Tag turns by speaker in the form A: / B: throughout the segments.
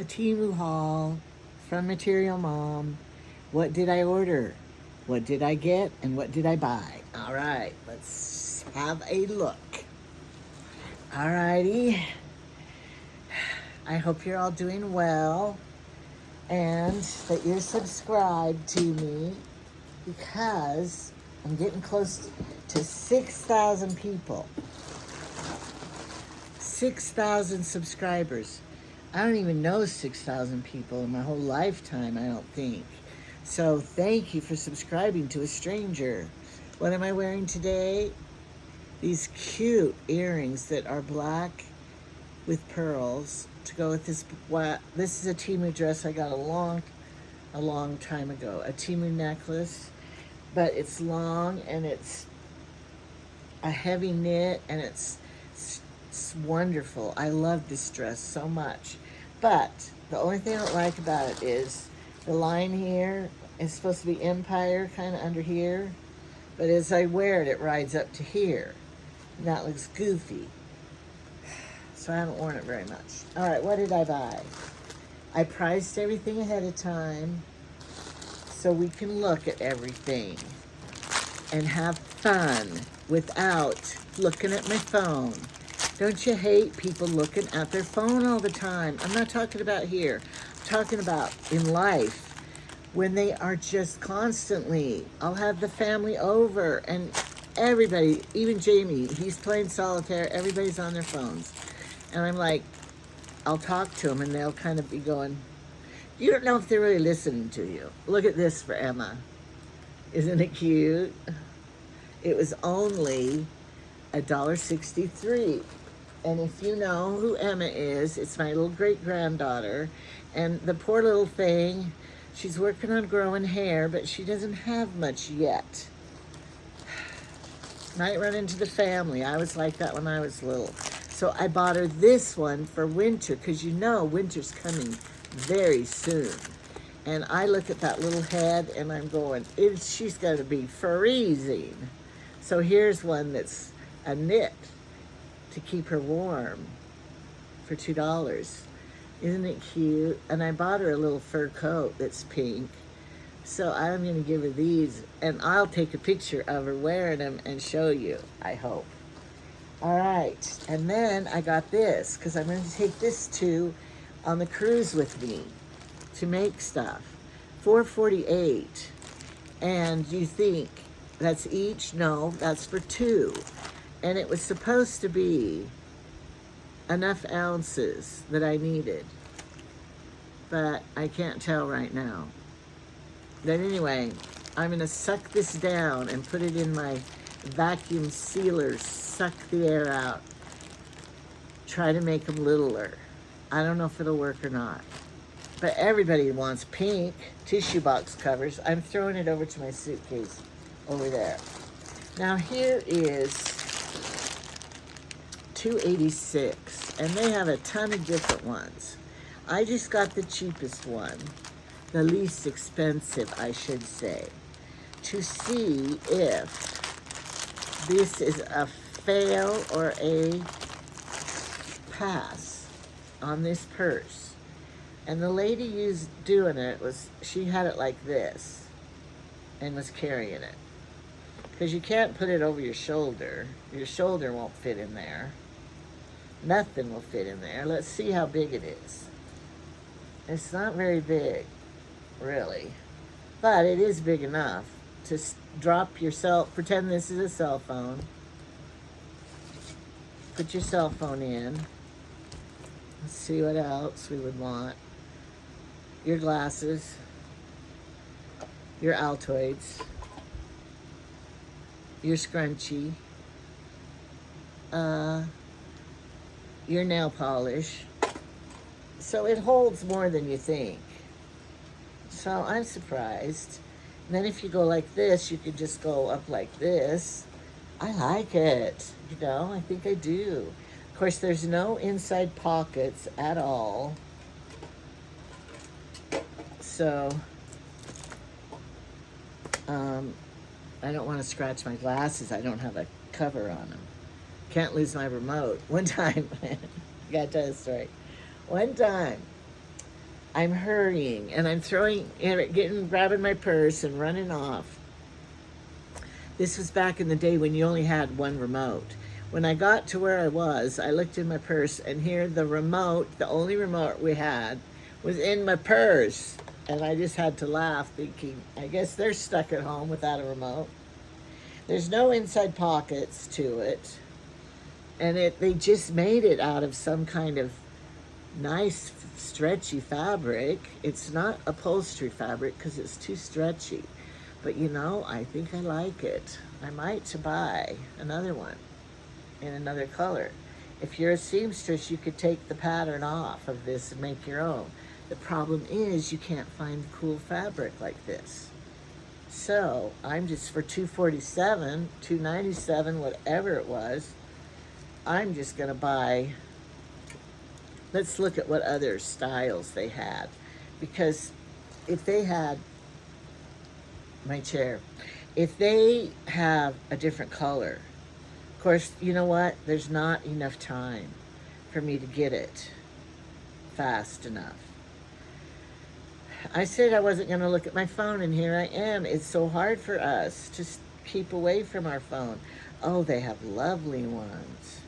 A: a Temu haul from Material Mom. What did I order? What did I get? And what did I buy? All right, let's have a look. All righty. I hope you're all doing well and that you're subscribed to me because I'm getting close to 6,000 people. 6,000 subscribers. I don't even know 6,000 people in my whole lifetime, I don't think. So thank you for subscribing to a stranger. What am I wearing today? These cute earrings that are black with pearls to go with this. This is a Temu dress I got a long time ago. A Temu necklace, but it's long and it's a heavy knit and it's wonderful. I love this dress so much. But the only thing I don't like about it is the line here is supposed to be empire kind of under here. But as I wear it, it rides up to here. And that looks goofy. So I haven't worn it very much. All right, what did I buy? I priced everything ahead of time so we can look at everything and have fun without looking at my phone. Don't you hate people looking at their phone all the time? I'm not talking about here. I'm talking about in life when they are just constantly. I'll have the family over and everybody, even Jamie, he's playing solitaire. Everybody's on their phones. And I'm like, I'll talk to them and they'll kind of be going, you don't know if they're really listening to you. Look at this for Emma. Isn't it cute? It was only $1.63. And if you know who Emma is, it's my little great-granddaughter. And the poor little thing, she's working on growing hair, but she doesn't have much yet. Might run into the family. I was like that when I was little. So I bought her this one for winter, because you know winter's coming very soon. And I look at that little head and I'm going, she's going to be freezing. So here's one that's a knit to keep her warm for $2. Isn't it cute? And I bought her a little fur coat that's pink. So I'm going to give her these, and I'll take a picture of her wearing them and show you, I hope. All right, and then I got this, because I'm going to take this on the cruise with me to make stuff. $4.48, and you think that's each? No, that's for two. And it was supposed to be enough ounces that I needed, but I can't tell right now. But anyway, I'm gonna suck this down and put it in my vacuum sealer, suck the air out, try to make them littler. I don't know if it'll work or not. But everybody wants pink tissue box covers. I'm throwing it over to my suitcase over there. Now here is $2.86, and they have a ton of different ones. I just got the cheapest one, the least expensive, I should say, to see if this is a fail or a pass on this purse. And the lady doing it she had it like this and was carrying it. Because you can't put it over your shoulder. Your shoulder won't fit in there. Nothing will fit in there. Let's see how big it is. It's not very big, really. But it is big enough to drop your pretend this is a cell phone. Put your cell phone in. Let's see what else we would want. Your glasses. Your Altoids. Your scrunchie. Your nail polish. So it holds more than you think. So I'm surprised. And then if you go like this, you could just go up like this. I like it. You know, I think I do. Of course, there's no inside pockets at all. So, I don't want to scratch my glasses. I don't have a cover on them. Can't lose my remote. One time, I gotta tell you a story. One time, I'm hurrying and I'm grabbing my purse and running off. This was back in the day when you only had one remote. When I got to where I was, I looked in my purse, and here the remote, the only remote we had, was in my purse. And I just had to laugh, thinking, I guess they're stuck at home without a remote. There's no inside pockets to it. And they just made it out of some kind of nice stretchy fabric. It's not upholstery fabric because it's too stretchy. But you know, I think I like it. I might buy another one in another color. If you're a seamstress, you could take the pattern off of this and make your own. The problem is you can't find cool fabric like this. So I'm just, for $247, $297, whatever it was, I'm just gonna buy. Let's look at what other styles they had. Because if they had my chair, if they have a different color, of course, you know what? There's not enough time for me to get it fast enough. I said I wasn't going to look at my phone, and here I am. It's so hard for us to keep away from our phone. Oh, they have lovely ones.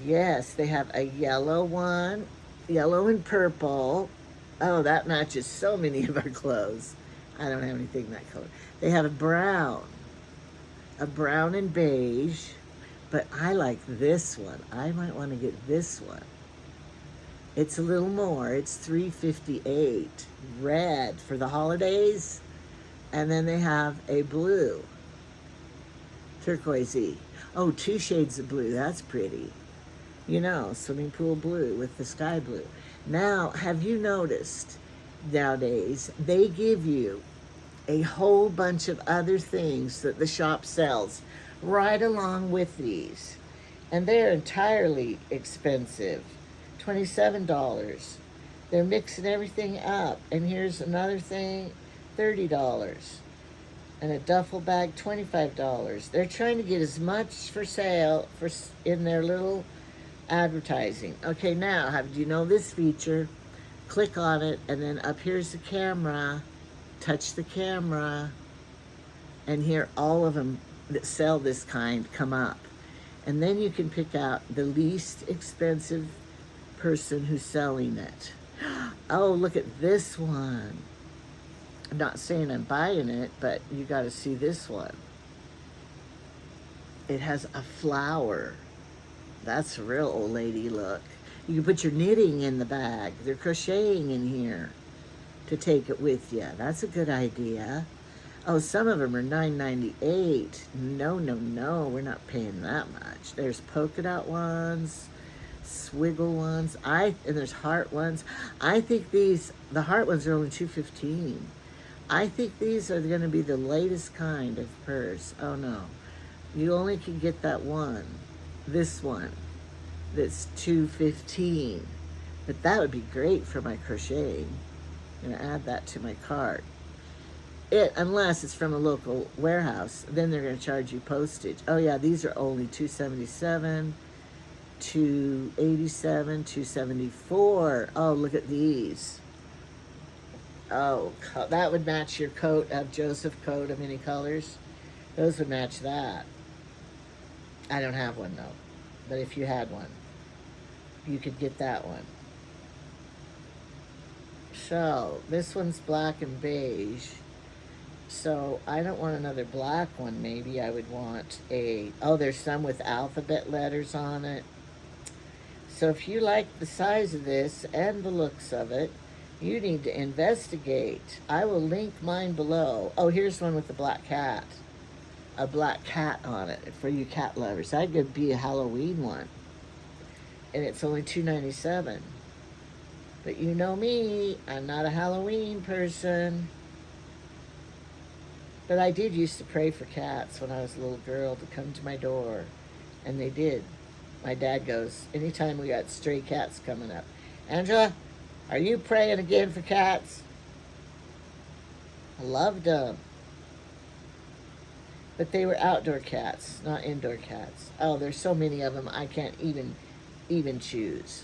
A: Yes, they have a yellow one, yellow and purple. Oh, that matches so many of our clothes. I don't have anything that color. They have a brown and beige, but I like this one. I might want to get this one. It's a little more. It's $358. Red for the holidays. And then they have a blue. Turquoisey. Oh, 2 shades of blue. That's pretty. You know, swimming pool blue with the sky blue. Now, have you noticed nowadays they give you a whole bunch of other things that the shop sells right along with these? And they're entirely expensive. $27. They're mixing everything up. And here's another thing, $30. And a duffel bag, $25. They're trying to get as much for sale in their little advertising. Okay, now, do you know this feature? Click on it, and then up here's the camera. Touch the camera, and here all of them that sell this kind come up. And then you can pick out the least expensive person who's selling it. Oh, look at this one. I'm not saying I'm buying it, but you got to see this one. It has a flower. That's a real old lady look. You can put your knitting in the bag. They're crocheting in here to take it with you. That's a good idea. Oh, some of them are $9.98. No, we're not paying that much. There's polka dot ones, swiggle ones, and there's heart ones. I think the heart ones are only $2.15. I think these are going to be the latest kind of purse. Oh no, you only can get that one. This one, that's $2.15. But that would be great for my crocheting. I'm gonna add that to my cart. Unless it's from a local warehouse, then they're gonna charge you postage. Oh yeah, these are only $277, $287, $274. Oh, look at these. Oh, that would match your coat of Joseph coat of many colors. Those would match that. I don't have one though, but if you had one, you could get that one. So this one's black and beige. So I don't want another black one. Maybe I would want there's some with alphabet letters on it. So if you like the size of this and the looks of it, you need to investigate. I will link mine below. Oh, here's one with the black cat. A black cat on it for you cat lovers. That could be a Halloween one. And it's only $2.97. But you know me, I'm not a Halloween person. But I did used to pray for cats when I was a little girl to come to my door. And they did. My dad goes, anytime we got stray cats coming up, Angela, are you praying again for cats? I loved them. But they were outdoor cats, not indoor cats. Oh, there's so many of them, I can't even choose.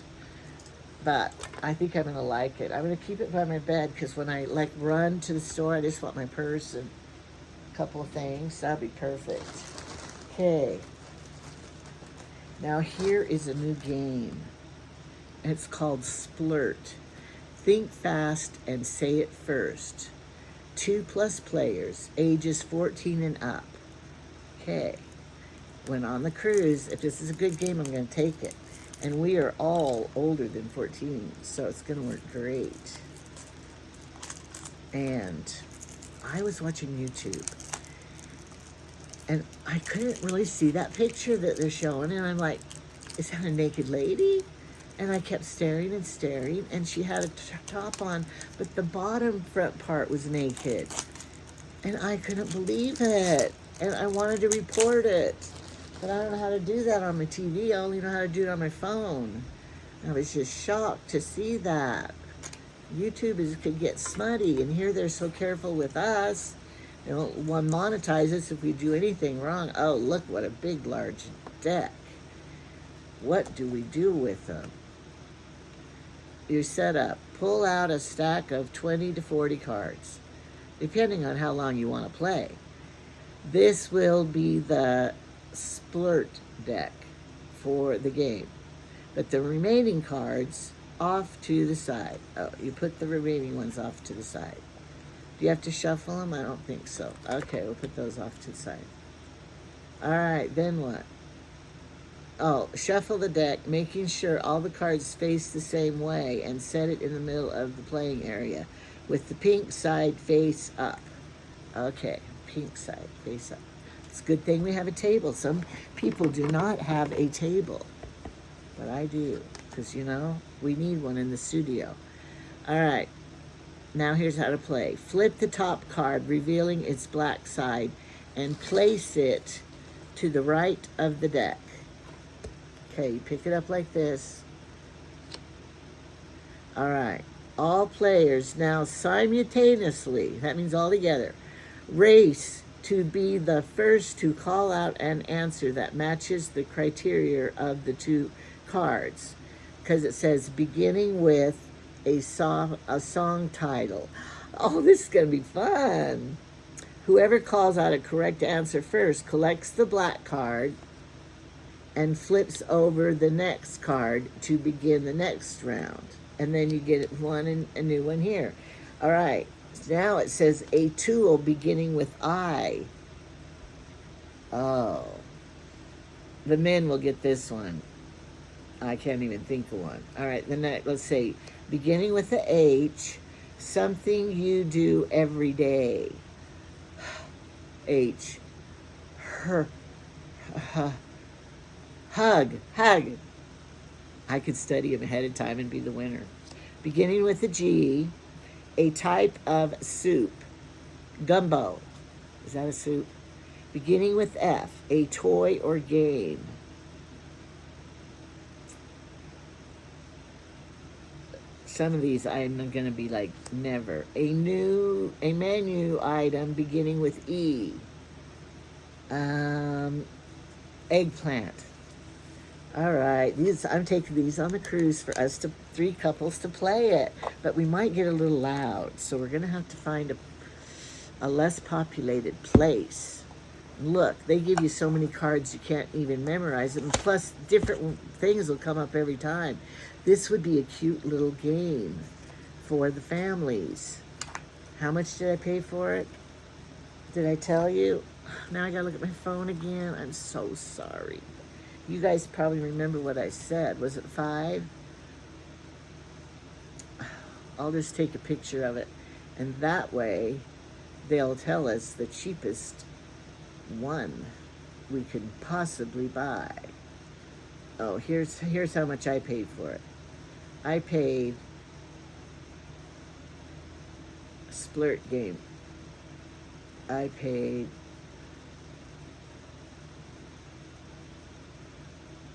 A: but I think I'm gonna like it. I'm gonna keep it by my bed because when I like run to the store, I just want my purse and a couple of things. That'd be perfect. Okay. Now here is a new game. It's called Splurt. Think fast and say it first. 2+ players, ages 14 and up. Okay. When on the cruise, if this is a good game, I'm going to take it. And we are all older than 14, so it's going to work great. And I was watching YouTube, and I couldn't really see that picture that they're showing, and I'm like, is that a naked lady? And I kept staring and staring, and she had a top on, but the bottom front part was naked. And I couldn't believe it. And I wanted to report it. But I don't know how to do that on my TV. I only know how to do it on my phone. I was just shocked to see that. YouTube could get smutty, and here they're so careful with us. They won't monetize us if we do anything wrong. Oh, look what a big, large deck. What do we do with them? Your setup. Pull out a stack of 20 to 40 cards, depending on how long you want to play. This will be the Splurt deck for the game. But the remaining cards off to the side. Oh, you put the remaining ones off to the side. Do you have to shuffle them? I don't think so. Okay, we'll put those off to the side. All right, then what? Oh, shuffle the deck, making sure all the cards face the same way, and set it in the middle of the playing area with the pink side face up. Okay, pink side face up. It's a good thing we have a table. Some people do not have a table, but I do, because, you know, we need one in the studio. All right, now here's how to play. Flip the top card, revealing its black side, and place it to the right of the deck. Okay, you pick it up like this. All right. All players now simultaneously, that means all together, race to be the first to call out an answer that matches the criteria of the two cards. Because it says beginning with a song title. Oh, this is going to be fun. Whoever calls out a correct answer first collects the black card and flips over the next card to begin the next round. And then you get one and a new one here. All right, now it says a tool beginning with I. Oh, the men will get this one. I can't even think of one. All right, the next, let's say, beginning with the H, something you do every day. H, her, hug. I could study them ahead of time and be the winner. Beginning with the G, a type of soup. Gumbo. Is that a soup? Beginning with F, a toy or game. Some of these I'm going to be like, never. A menu item beginning with E. Eggplant. All right, I'm taking these on the cruise for us 3 couples to play it, but we might get a little loud, so we're gonna have to find a less populated place. Look, they give you so many cards you can't even memorize them, plus different things will come up every time. This would be a cute little game for the families. How much did I pay for it? Did I tell you? Now I gotta look at my phone again. I'm so sorry. You guys probably remember what I said. Was it 5? I'll just take a picture of it, and that way they'll tell us the cheapest one we could possibly buy. Oh, here's how much I paid for it. I paid a Splurt game. I paid,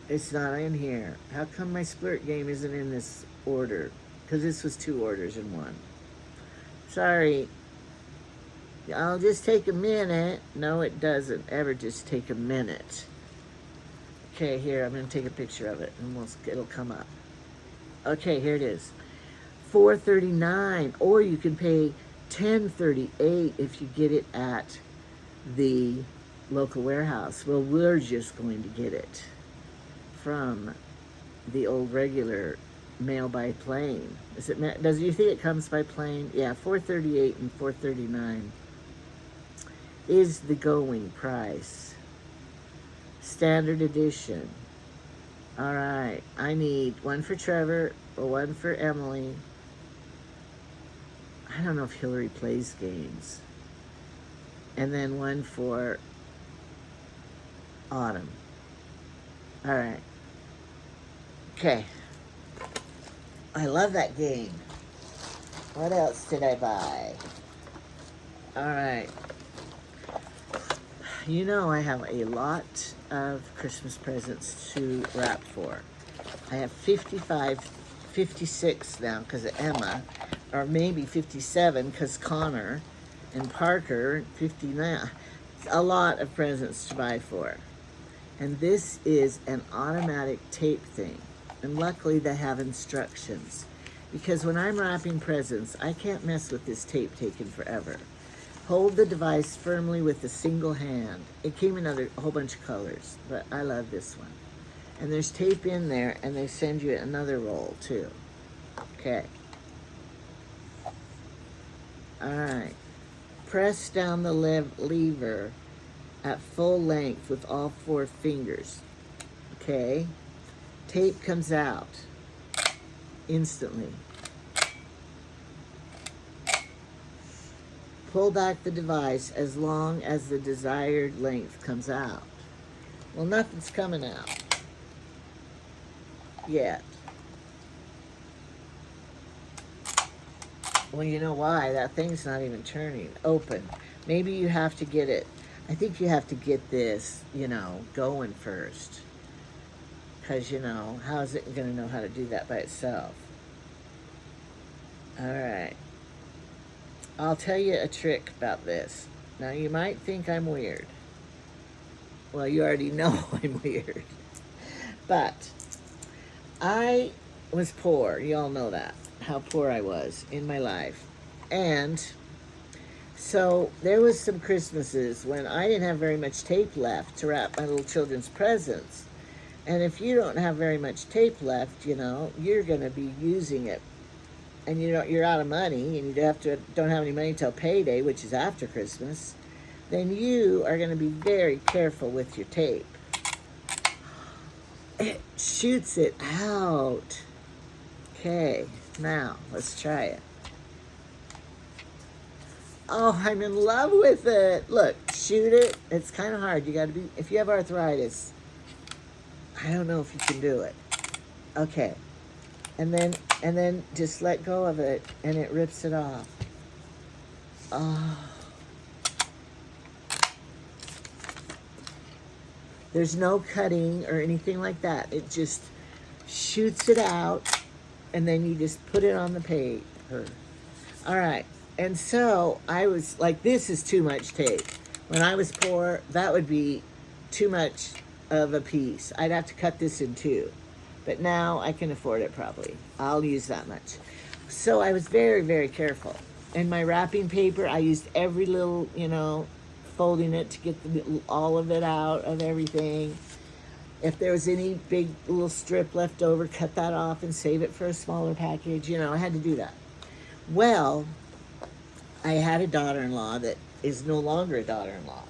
A: it's not in here. How come my Splurt game isn't in this order? Because this was 2 orders in one. Sorry. I'll just take a minute. No, it doesn't ever just take a minute. Okay, here, I'm going to take a picture of it, and it'll come up. Okay, here it is. $4.39, or you can pay $10.38 if you get it at the local warehouse. Well, we're just going to get it from the old regular mail by plane. Does you think it comes by plane? Yeah, $4.38 and $4.39 is the going price. Standard edition. All right, I need one for Trevor, one for Emily. I don't know if Hillary plays games. And then one for Autumn. All right. Okay. I love that game. What else did I buy? All right. You know I have a lot of Christmas presents to wrap for. I have 56 now because of Emma, or maybe 57 because Connor and Parker, 59. It's a lot of presents to buy for. And this is an automatic tape thing. And luckily they have instructions. Because when I'm wrapping presents, I can't mess with this tape taking forever. Hold the device firmly with a single hand. It came in a whole bunch of colors, but I love this one. And there's tape in there, and they send you another roll, too. Okay. All right. Press down the lever at full length with all 4 fingers. Okay. Tape comes out instantly. Pull back the device as long as the desired length comes out. Well, nothing's coming out yet. Well, you know why? That thing's not even turning. Open. Maybe you have to get it. I think you have to get this, going first. Because, how is it going to know how to do that by itself? All right. I'll tell you a trick about this. Now, you might think I'm weird. Well, you already know I'm weird. But I was poor. You all know that, how poor I was in my life. And so there was some Christmases when I didn't have very much tape left to wrap my little children's presents. And if you don't have very much tape left, you're going to be using it. And you're out of money, and you don't have any money till payday, which is after Christmas, then you are going to be very careful with your tape. It shoots it out. Okay, now let's try it. Oh, I'm in love with it. Look, shoot it. It's kind of hard. If you have arthritis, I don't know if you can do it. Okay. And then just let go of it, and it rips it off. Oh. There's no cutting or anything like that. It just shoots it out, and then you just put it on the paper. All right. And so I was like, this is too much tape. When I was poor, that would be too much of a piece. I'd have to cut this in 2. But now I can afford it probably. I'll use that much. So I was very, very careful. In my wrapping paper, I used every little, folding it to get all of it out of everything. If there was any big little strip left over, cut that off and save it for a smaller package. I had to do that. Well, I had a daughter-in-law that is no longer a daughter-in-law.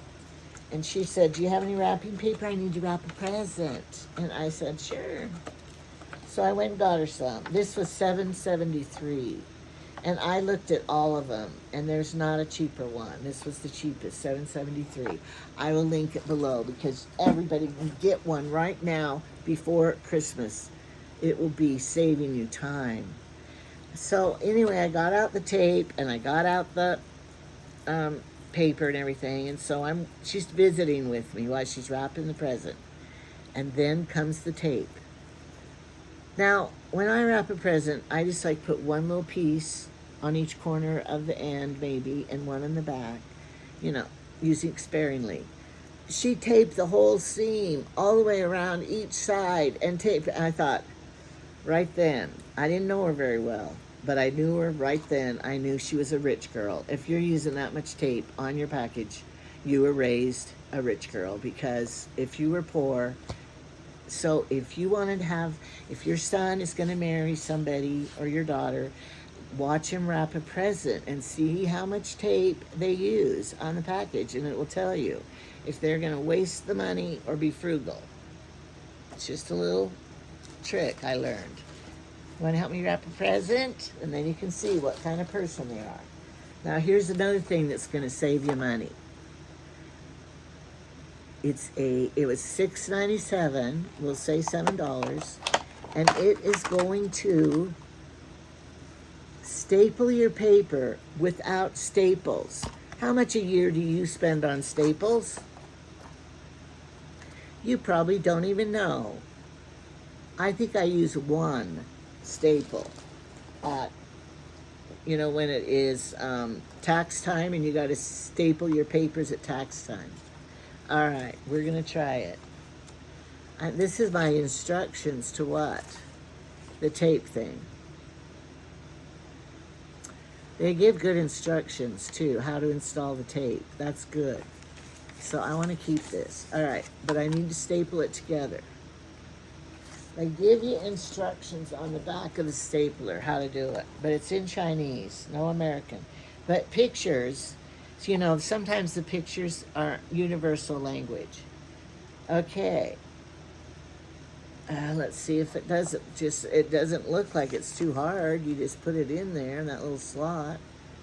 A: And she said, do you have any wrapping paper? I need to wrap a present. And I said, sure. So I went and got her some. This was $7.73. And I looked at all of them, and there's not a cheaper one. This was the cheapest, $7.73. I will link it below because everybody can get one right now before Christmas. It will be saving you time. So anyway, I got out the tape, and I got out the paper and everything. And so she's visiting with me while she's wrapping the present. And then comes the tape. Now, when I wrap a present, I just put one little piece on each corner of the end, maybe, and one in the back, using sparingly. She taped the whole seam all the way around each side and taped. And I thought, Right then. I didn't know her very well, but I knew her right then. I knew she was a rich girl. If you're using that much tape on your package, you were raised a rich girl, because if you were poor, so if you wanted to have, if your son is going to marry somebody or your daughter, watch him wrap a present and see how much tape they use on the package, and it will tell you if they're going to waste the money or be frugal. It's just a little trick I learned. Want to help me wrap a present? And then you can see what kind of person they are. Now here's another thing that's going to save you money. It was $6.97, we'll say $7, and it is going to staple your paper without staples. How much a year do you spend on staples? You probably don't even know. I think I use one staple at, when it is tax time and you got to staple your papers at tax time. All right, we're going to try it. This is my instructions to what? The tape thing. They give good instructions, too, how to install the tape. That's good. So I want to keep this. All right, but I need to staple it together. They give you instructions on the back of the stapler how to do it, but it's in Chinese, no American. But pictures, sometimes the pictures are universal language. Okay. Let's see if it doesn't look like it's too hard. You just put it in there in that little slot.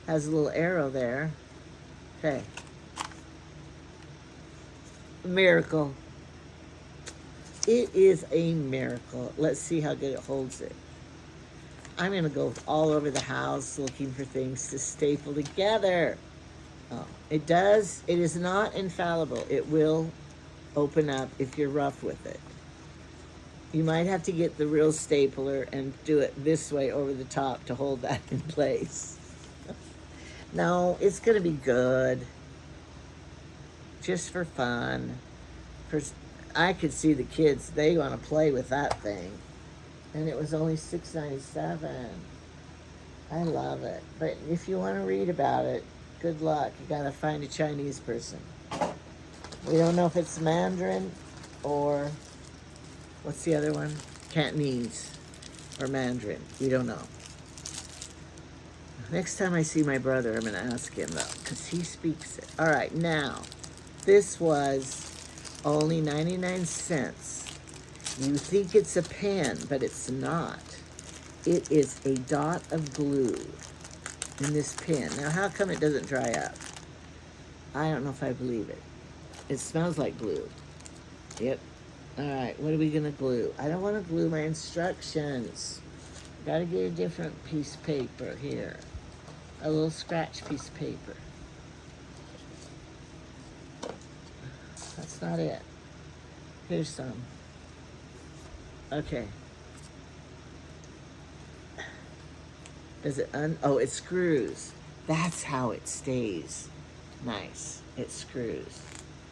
A: Has a little arrow there. Okay. Miracle. It is a miracle. Let's see how good it holds it. I'm going to go all over the house looking for things to staple together. Oh, it does. It is not infallible. It will open up if you're rough with it. You might have to get the real stapler and do it this way over the top to hold that in place. No, it's going to be good. Just for fun. I could see the kids, they want to play with that thing. And it was only $6.97. I love it. But if you want to read about it, good luck. You got to find a Chinese person. We don't know if it's Mandarin or, what's the other one? Cantonese or Mandarin. We don't know. Next time I see my brother, I'm going to ask him, though, because he speaks it. All right, now, this was only 99 cents. You think it's a pen, but it's not. It is a dot of glue in this pen. Now, how come it doesn't dry up? I don't know if I believe it. It smells like glue. Yep. All right, what are we going to glue? I don't want to glue my instructions. Got to get a different piece of paper here. A little scratch piece of paper. That's not it. Here's some. Okay. Does it oh, it screws. That's how it stays. Nice. It screws.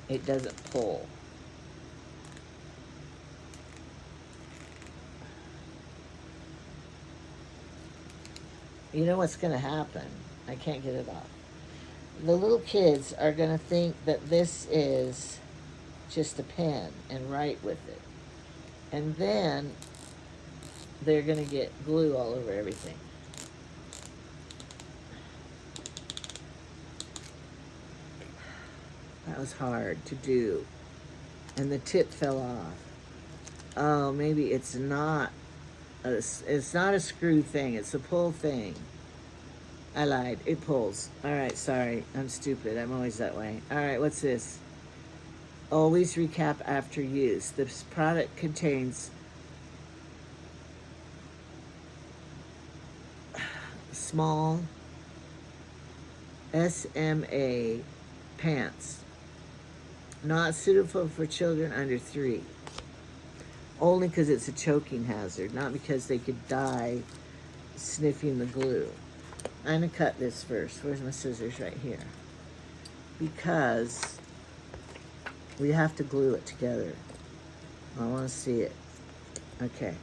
A: It doesn't pull. You know what's going to happen? I can't get it off. The little kids are going to think that this is just a pen and write with it. And then they're going to get glue all over everything. That was hard to do. And the tip fell off. Oh, maybe it's not a screw thing. It's a pull thing. I lied. It pulls. All right, sorry. I'm stupid. I'm always that way. All right, what's this? Always recap after use. This product contains small SMA pants. Not suitable for children under 3. Only because it's a choking hazard, not because they could die sniffing the glue. I'm going to cut this first. Where's my scissors? Right here. Because we have to glue it together. I want to see it. Okay.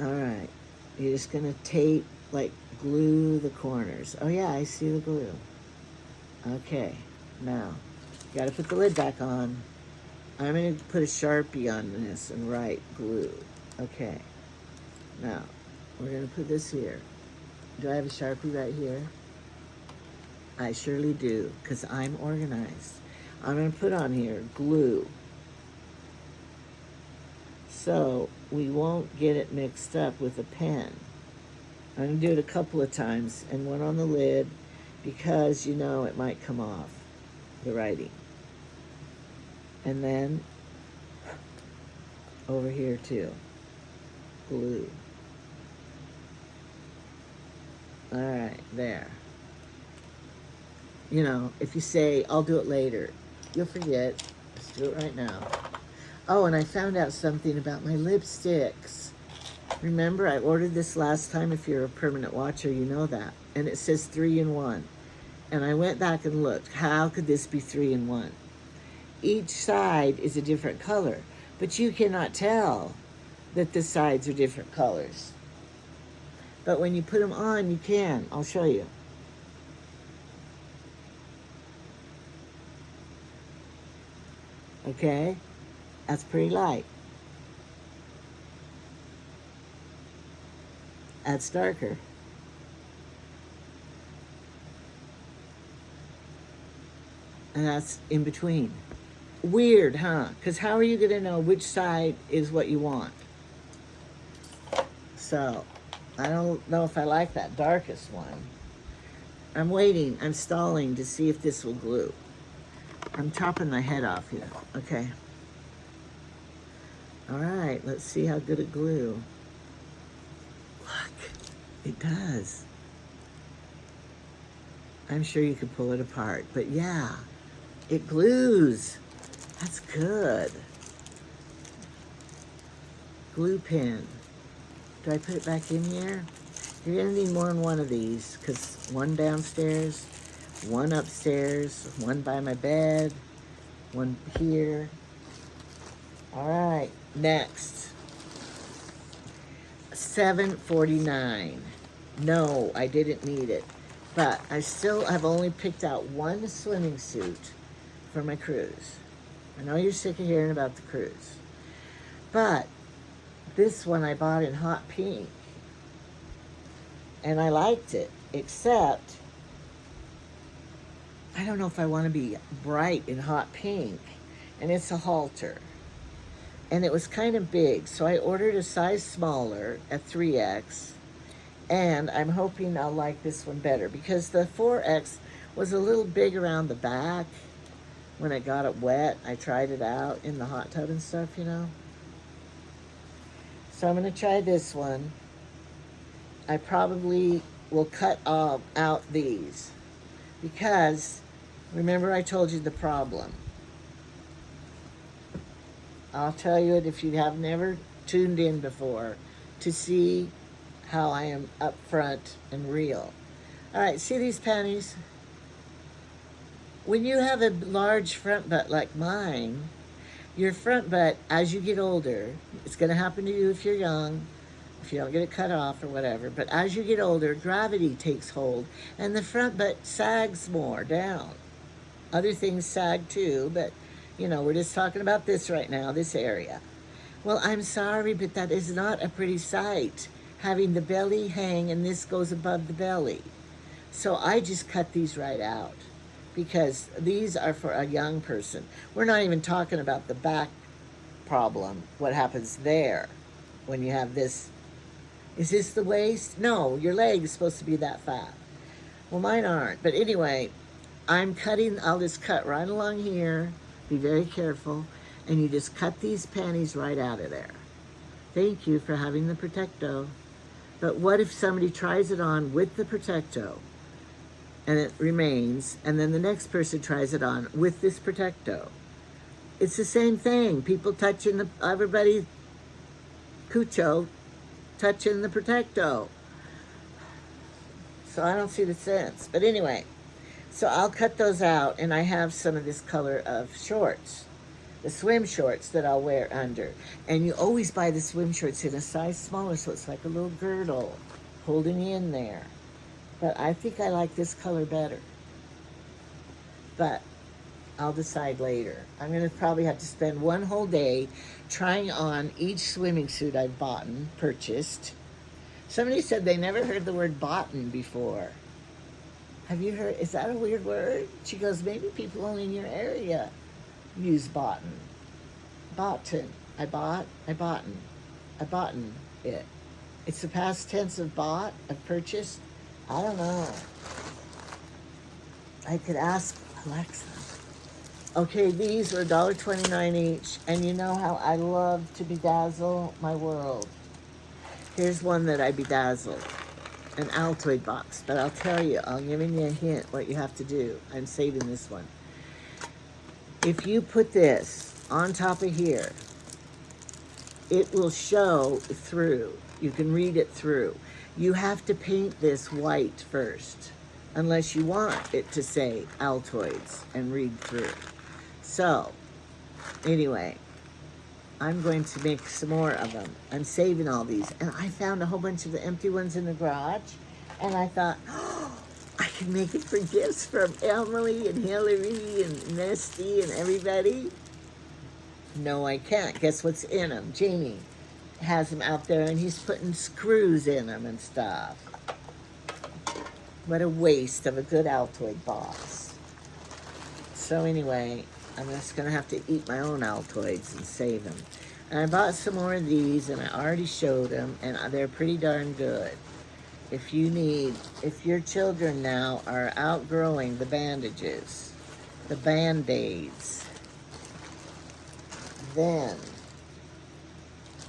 A: All right. You're just going to tape, like glue the corners. Oh yeah, I see the glue. Okay. Now, you got to put the lid back on. I'm going to put a Sharpie on this and write glue. Okay. Now, we're going to put this here. Do I have a Sharpie right here? I surely do, because I'm organized. I'm going to put on here glue. So we won't get it mixed up with a pen. I'm going to do it a couple of times, and one on the lid, because you know it might come off, the writing. And then over here too, glue. All right, there. You know, if you say, I'll do it later, you'll forget. Let's do it right now. Oh, and I found out something about my lipsticks. Remember, I ordered this last time. If you're a permanent watcher, you know that. And it says 3-in-1. And I went back and looked. How could this be 3-in-1? Each side is a different color, but you cannot tell that the sides are different colors. But when you put them on, you can. I'll show you. Okay? That's pretty light. That's darker. And that's in between. Weird, huh? Because how are you going to know which side is what you want? So, I don't know if I like that darkest one. I'm waiting. I'm stalling to see if this will glue. I'm chopping my head off here. Okay. All right, let's see how good it glue. Look, it does. I'm sure you could pull it apart, but yeah, it glues. That's good. Glue pen. Do I put it back in here? You're gonna need more than one of these, because one downstairs, one upstairs, one by my bed, one here. All right, next. $7.49. No, I didn't need it. But I still have only picked out one swimming suit for my cruise. I know you're sick of hearing about the cruise. But this one I bought in hot pink. And I liked it, except I don't know if I want to be bright in hot pink. And it's a halter. And it was kind of big, so I ordered a size smaller at 3X. And I'm hoping I'll like this one better, because the 4X was a little big around the back. When I got it wet, I tried it out in the hot tub and stuff, you know. So I'm going to try this one. I probably will cut out these, because remember I told you the problem. I'll tell you it if you have never tuned in before to see how I am upfront and real. All right, see these panties? When you have a large front butt like mine, your front butt, as you get older, it's going to happen to you if you're young, if you don't get it cut off or whatever, but as you get older, gravity takes hold and the front butt sags more down. Other things sag too, but you know, we're just talking about this right now, this area. Well, I'm sorry, but that is not a pretty sight, having the belly hang and this goes above the belly. So I just cut these right out, because these are for a young person. We're not even talking about the back problem, what happens there when you have this. Is this the waist? No, your leg is supposed to be that fat. Well, mine aren't. But anyway, I'll just cut right along here. Be very careful. And you just cut these panties right out of there. Thank you for having the Protecto. But what if somebody tries it on with the Protecto and it remains, and then the next person tries it on with this Protecto? It's the same thing. People touching everybody, cucho, touching the Protecto. So I don't see the sense. But anyway, so I'll cut those out, and I have some of this color of shorts. the swim shorts that I'll wear under. And you always buy the swim shorts in a size smaller, so it's like a little girdle holding you in there. But I think I like this color better. But I'll decide later. I'm going to probably have to spend one whole day trying on each swimming suit I've purchased. Somebody said they never heard the word botten before. Have you heard? Is that a weird word? She goes, maybe people only in your area use botten. Botten. I botten it. It's the past tense of bought, of purchased. I don't know. I could ask Alexa. Okay, these were $1.29 each, and you know how I love to bedazzle my world. Here's one that I bedazzled, an Altoid box, but I'll tell you, I'm giving you a hint what you have to do. I'm saving this one. If you put this on top of here, it will show through. You can read it through. You have to paint this white first, unless you want it to say Altoids and read through. So, anyway, I'm going to make some more of them. I'm saving all these. And I found a whole bunch of the empty ones in the garage. And I thought, oh, I can make it for gifts from Emily and Hillary and Nesty and everybody. No, I can't. Guess what's in them? Jamie has them out there, and he's putting screws in them and stuff. What a waste of a good Altoid box. So anyway, I'm just going to have to eat my own Altoids and save them. And I bought some more of these, and I already showed them, and they're pretty darn good. If your children now are outgrowing the bandages, the BandAids, then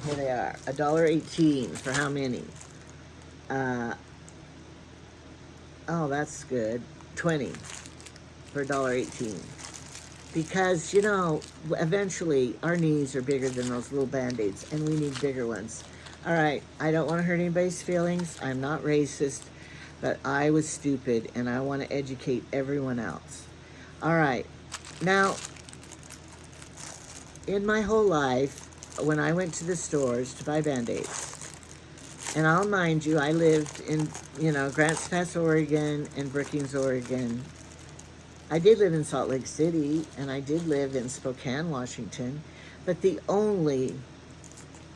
A: here they are, $1.18 for how many? Oh, that's good. 20 for $1.18. Because, you know, eventually our knees are bigger than those little Band-Aids, and we need bigger ones. All right, I don't want to hurt anybody's feelings. I'm not racist, but I was stupid, and I want to educate everyone else. All right, now, in my whole life, when I went to the stores to buy Band-Aids, and I'll mind you, I lived in, Grants Pass, Oregon, and Brookings, Oregon. I did live in Salt Lake City, and I did live in Spokane, Washington, but the only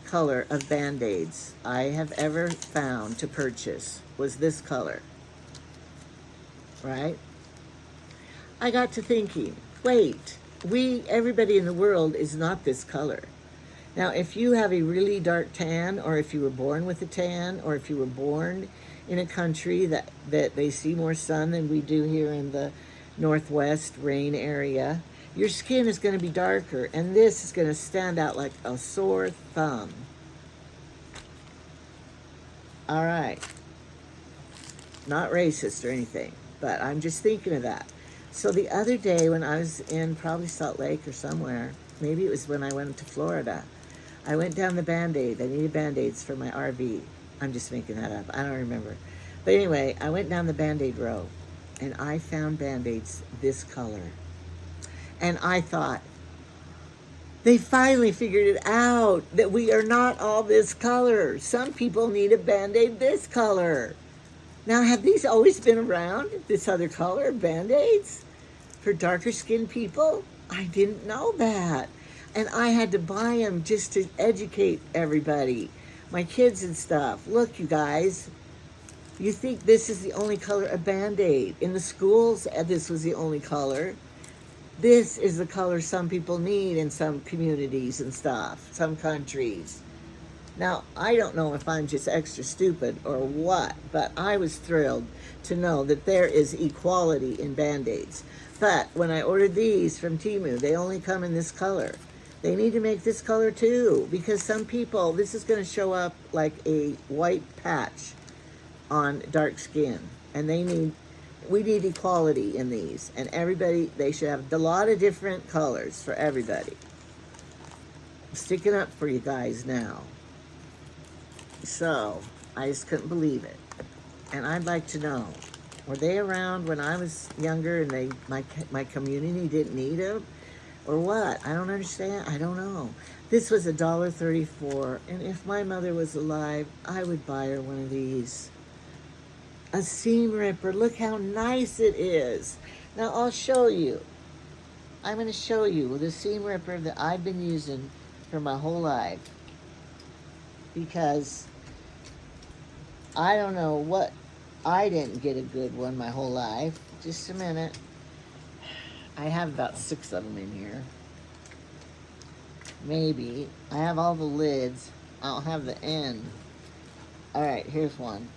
A: color of Band-Aids I have ever found to purchase was this color, right? I got to thinking, wait, everybody in the world is not this color. Now, if you have a really dark tan, or if you were born with a tan, or if you were born in a country that they see more sun than we do here in the Northwest rain area, your skin is going to be darker, and this is going to stand out like a sore thumb. All right. Not racist or anything, but I'm just thinking of that. So the other day when I was in probably Salt Lake or somewhere, maybe it was when I went to Florida, I went down the Band-Aid. I needed Band-Aids for my RV. I'm just making that up. I don't remember. But anyway, I went down the Band-Aid row, and I found Band-Aids this color. And I thought, they finally figured it out, that we are not all this color. Some people need a Band-Aid this color. Now, have these always been around, this other color, Band-Aids, for darker skinned people? I didn't know that. And I had to buy them just to educate everybody, my kids and stuff. Look, you guys, you think this is the only color of Band-Aid. In the schools, this was the only color. This is the color some people need in some communities and stuff, some countries. Now, I don't know if I'm just extra stupid or what, but I was thrilled to know that there is equality in Band-Aids. But when I ordered these from Temu, they only come in this color. They need to make this color too, because some people, this is going to show up like a white patch on dark skin. And we need equality in these. And everybody, they should have a lot of different colors for everybody. I'm sticking up for you guys now. So, I just couldn't believe it. And I'd like to know, were they around when I was younger and my community didn't need them? or what? I don't understand. I don't know. This was $1.34, and if my mother was alive, I would buy her one of these. A seam ripper. Look how nice it is. Now I'll show you. I'm going to show you the seam ripper that I've been using for my whole life, because I don't know what, I didn't get a good one my whole life. Just a minute. I have about 6 of them in here. Maybe. I have all the lids. I don't have the end. Alright, here's one.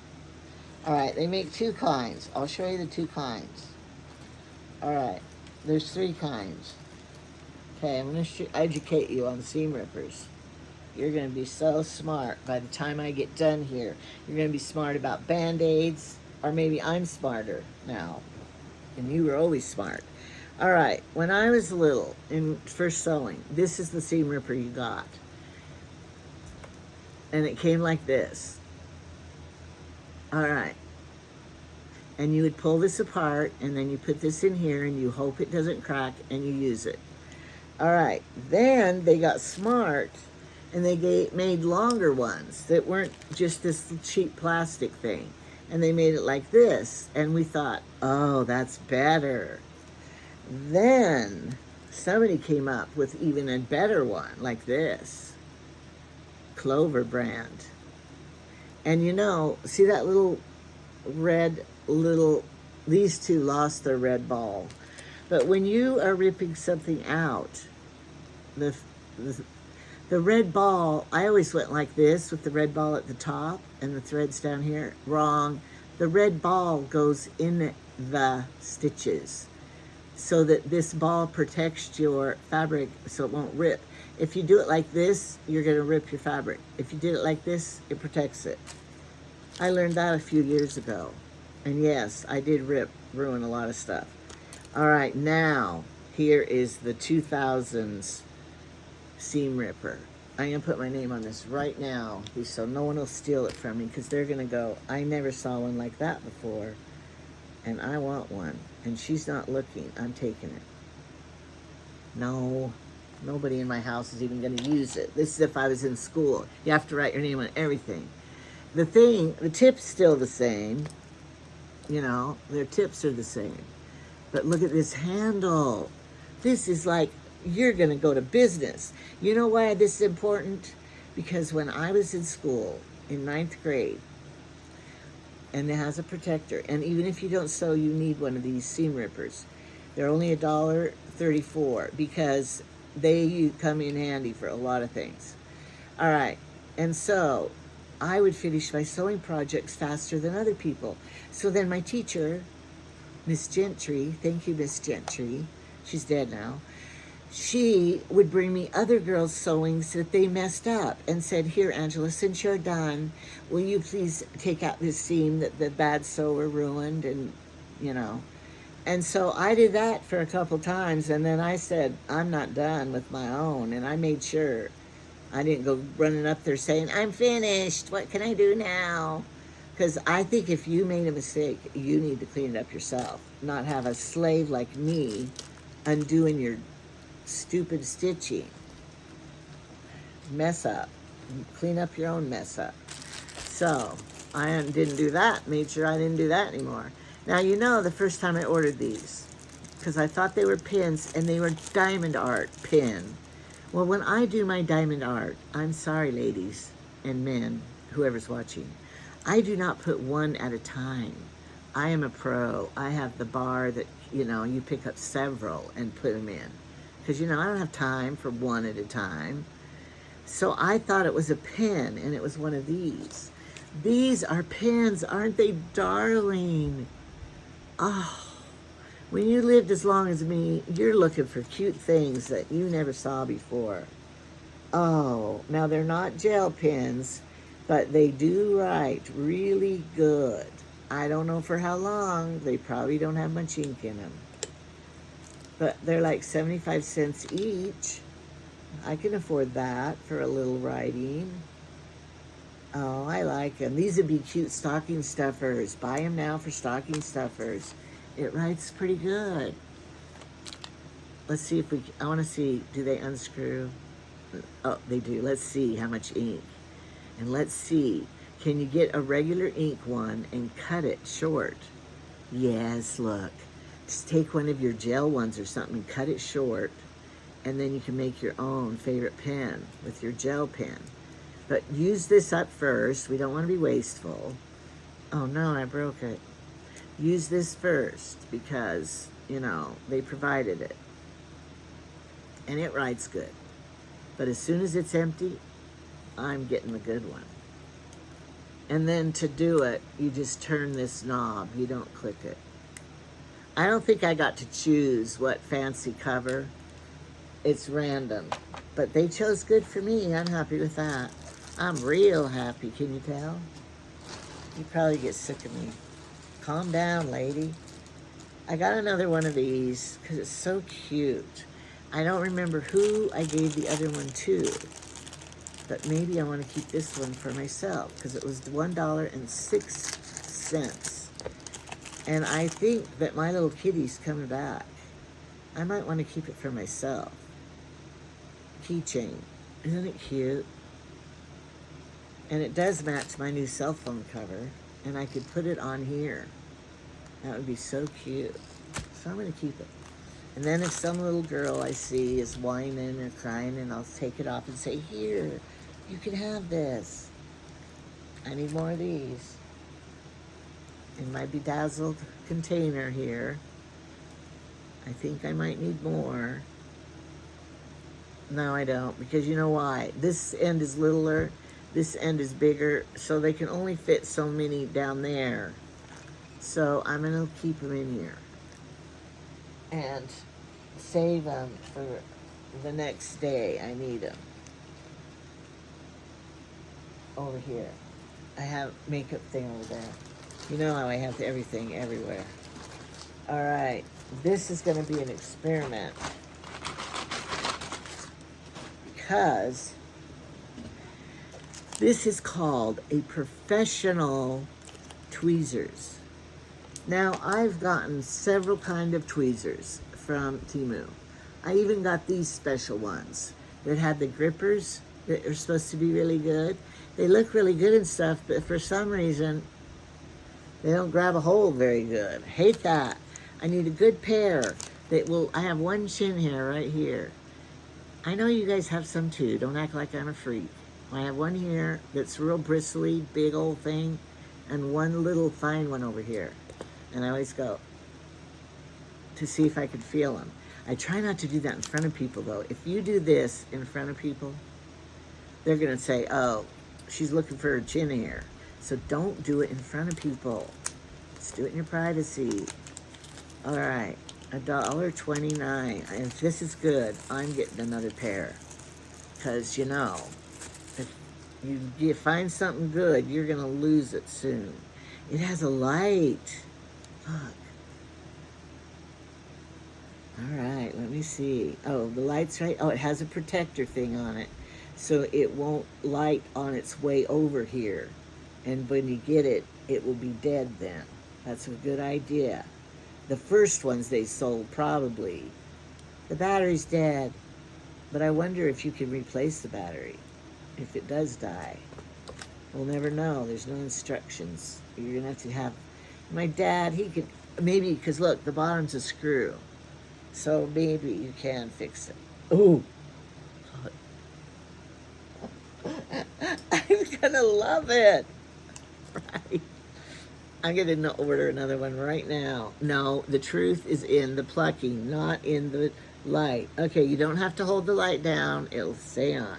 A: Alright, they make 2 kinds. I'll show you the 2 kinds. Alright, there's 3 kinds. Okay, I'm going to educate you on seam rippers. You're going to be so smart by the time I get done here. You're going to be smart about BandAids, or maybe I'm smarter now. And you were always smart. All right, when I was little, in first sewing, this is the seam ripper you got. And it came like this. All right. And you would pull this apart, and then you put this in here, and you hope it doesn't crack, and you use it. All right, then they got smart, and they made longer ones that weren't just this cheap plastic thing. And they made it like this, and we thought, oh, that's better. Then somebody came up with even a better one, like this. Clover brand. And you know, see that little red these 2 lost their red ball. But when you are ripping something out, the red ball, I always went like this with the red ball at the top and the threads down here. Wrong. The red ball goes in the stitches so that this ball protects your fabric so it won't rip. If you do it like this, you're going to rip your fabric. If you did it like this, it protects it. I learned that a few years ago. And yes, I did ruin a lot of stuff. All right, now here is the 2000s seam ripper. I'm going to put my name on this right now so no one will steal it from me, because they're going to go, I never saw one like that before, and I want one. And she's not looking. I'm taking it. No, nobody in my house is even going to use it. This is if I was in school. You have to write your name on everything. The tip's still the same. You know, their tips are the same. But look at this handle. This is like, you're going to go to business. You know why this is important? Because when I was in school in 9th grade, and it has a protector, and even if you don't sew, you need one of these seam rippers. They're only $1.34 because they come in handy for a lot of things. All right, and so I would finish my sewing projects faster than other people. So then my teacher, Miss Gentry, thank you, Miss Gentry, she's dead now, she would bring me other girls' sewings that they messed up and said, here, Angela, since you're done, will you please take out this seam that the bad sewer ruined? And, you know. And so I did that for a couple times, and then I said, I'm not done with my own. And I made sure I didn't go running up there saying, I'm finished. What can I do now? Because I think if you made a mistake, you need to clean it up yourself, not have a slave like me undoing your stupid stitching. Mess up. Clean up your own mess up. So I didn't do that. Made sure I didn't do that anymore. Now, you know, the first time I ordered these, because I thought they were pins, and they were diamond art pin. Well, when I do my diamond art, I'm sorry, ladies and men, whoever's watching, I do not put one at a time. I am a pro. I have the bar that, you know, you pick up several and put them in. Because, you know, I don't have time for one at a time. So I thought it was a pin, and it was one of these. These are pins, aren't they darling? Oh, when you lived as long as me, you're looking for cute things that you never saw before. Oh, now they're not gel pins, but they do write really good. I don't know for how long. They probably don't have much ink in them. But they're like 75 cents each. I can afford that for a little writing. Oh, I like them. These would be cute stocking stuffers. Buy them now for stocking stuffers. It writes pretty good. Let's see if we, I want to see, do they unscrew? Oh, they do. Let's see how much ink. And let's see, can you get a regular ink one and cut it short? Yes, look. Just take one of your gel ones or something and cut it short, and then you can make your own favorite pen with your gel pen. But use this up first. We don't want to be wasteful. Oh no, I broke it. Use this first because, you know, they provided it. And it writes good. But as soon as it's empty, I'm getting the good one. And then to do it, you just turn this knob. You don't click it. I don't think I got to choose what fancy cover. It's random. But they chose good for me. I'm happy with that. I'm real happy. Can you tell? You probably get sick of me. Calm down, lady. I got another one of these because it's so cute. I don't remember who I gave the other one to, but maybe I want to keep this one for myself because it was $1.06. And I think that my little kitty's coming back. I might want to keep it for myself. Keychain. Isn't it cute? And it does match my new cell phone cover, and I could put it on here. That would be so cute. So I'm going to keep it. And then if some little girl I see is whining or crying, and I'll take it off and say, here, you can have this. I need more of these. In my bedazzled container here. I think I might need more. No, I don't, because you know why? This end is littler, this end is bigger, so they can only fit so many down there. So I'm gonna keep them in here and save them for the next day. I need them. Over here. I have makeup thing over there. You know how I have everything everywhere. All right, this is gonna be an experiment because this is called a professional tweezers. Now, I've gotten several kind of tweezers from Temu. I even got these special ones that had the grippers that are supposed to be really good. They look really good and stuff, but for some reason, they don't grab a hold very good. Hate that. I need a good pair that will, I have one chin hair right here. I know you guys have some too. Don't act like I'm a freak. I have one here that's real bristly, big old thing, and one little fine one over here. And I always go to see if I could feel them. I try not to do that in front of people, though. If you do this in front of people, they're going to say, oh, she's looking for her chin hair. So don't do it in front of people. Just do it in your privacy. All right, $1.29. And if this is good, I'm getting another pair. Because, you know, if you find something good, you're going to lose it soon. It has a light. Look. All right, let me see. Oh, the light's right. Oh, it has a protector thing on it, so it won't light on its way over here. And when you get it, it will be dead then. That's a good idea. The first ones they sold, probably. The battery's dead, but I wonder if you can replace the battery if it does die. We'll never know. There's no instructions. You're gonna have to have. My dad, he could maybe, because look, the bottom's a screw, so maybe you can fix it. Ooh, I'm gonna love it. Right. I'm gonna order another one right now. No, the truth is in the plucking, not in the light. Okay, you don't have to hold the light down. It'll stay on.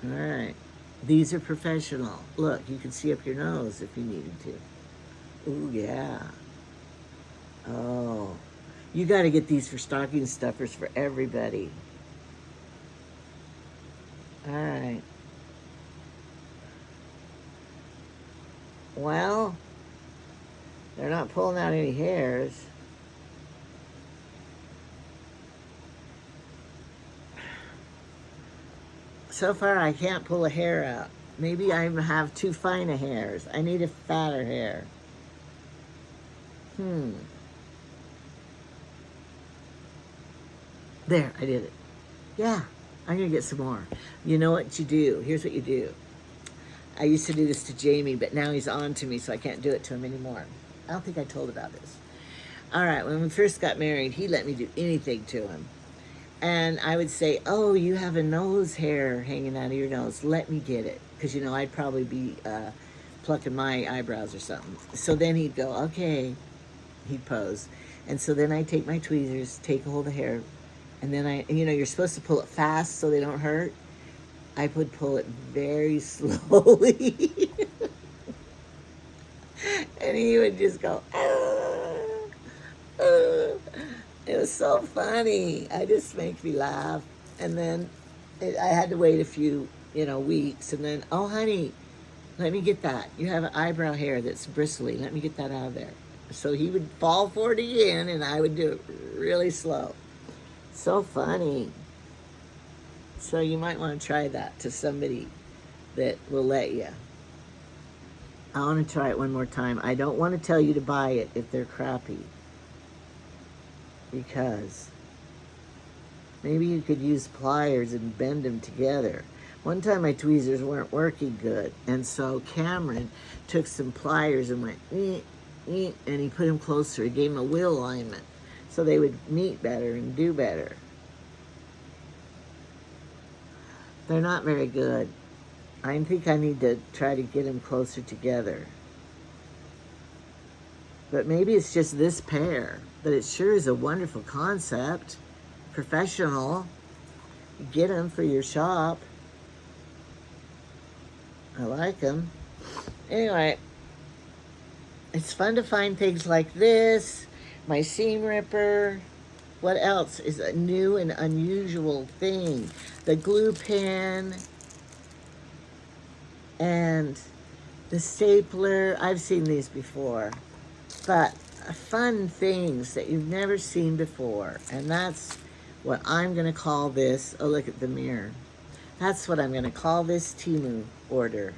A: All right. These are professional. Look, you can see up your nose if you needed to. Ooh, yeah. Oh, you got to get these for stocking stuffers for everybody. All right. Well, they're not pulling out any hairs. So far, I can't pull a hair out. Maybe I have too fine a hairs. I need a fatter hair. There, I did it. Yeah, I'm gonna get some more. You know what you do? Here's what you do. I used to do this to Jamie, but now he's on to me, so I can't do it to him anymore. I don't think I told about this. All right, when we first got married, he let me do anything to him. And I would say, oh, you have a nose hair hanging out of your nose. Let me get it. Because, you know, I'd probably be plucking my eyebrows or something. So then he'd go, okay. He'd pose. And so then I'd take my tweezers, take a hold of the hair. And then you're supposed to pull it fast so they don't hurt. I would pull it very slowly. And he would just go, It was so funny. It just makes me laugh. And then I had to wait a few, weeks. And then, oh, honey, let me get that. You have an eyebrow hair that's bristly. Let me get that out of there. So he would fall for it again, and I would do it really slow. So funny. So you might want to try that to somebody that will let you. I want to try it one more time. I don't want to tell you to buy it if they're crappy. Because maybe you could use pliers and bend them together. One time my tweezers weren't working good, and so Cameron took some pliers and went, and he put them closer. He gave them a wheel alignment so they would meet better and do better. They're not very good. I think I need to try to get them closer together. But maybe it's just this pair. But it sure is a wonderful concept. Professional. Get them for your shop. I like them. Anyway, it's fun to find things like this. My seam ripper. What else is a new and unusual thing? The glue pen. And the stapler. I've seen these before. But fun things that you've never seen before. And that's what I'm going to call this. Oh, look at the mirror. That's what I'm going to call this Temu order.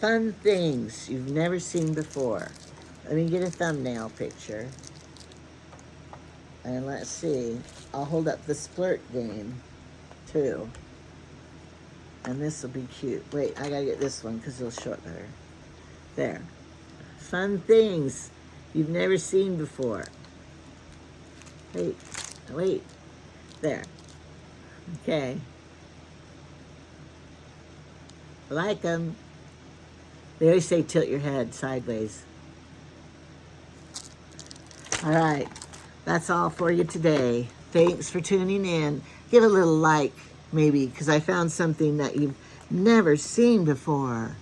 A: Fun things you've never seen before. Let me get a thumbnail picture. And let's see. I'll hold up the Splurt game, too. And this will be cute. Wait, I got to get this one because it'll show it better. There. Fun things you've never seen before. Wait. There. Okay. Like them. They always say tilt your head sideways. All right. That's all for you today. Thanks for tuning in. Give a little like, maybe, because I found something that you've never seen before.